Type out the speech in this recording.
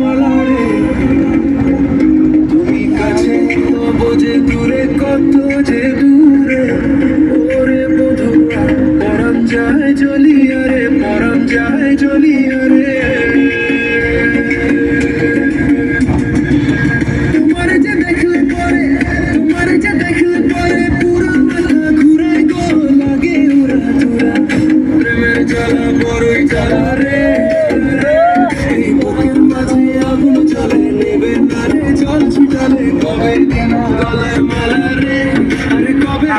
মালা রে, তুমি কাছে তবু যে দূরে, কত যে দূরে। ওরে বধুয়া পরাণ যায় জ্বলিয়া রে, পরাণ যায় জ্বলিয়া রে। তোমার যে দেখলে পরে, তোমার যে দেখলে পরে পুরা মাথা ঘুরাই গো, লাগে উড়া ধুরা। প্রেমের জ্বালা বড়ই জ্বালা রে, এই বুকের মাঝে আগুন জ্বলে, নেবে না রে জল ছিটালে। কবে কেন গলায় মালা রে, আরে কবে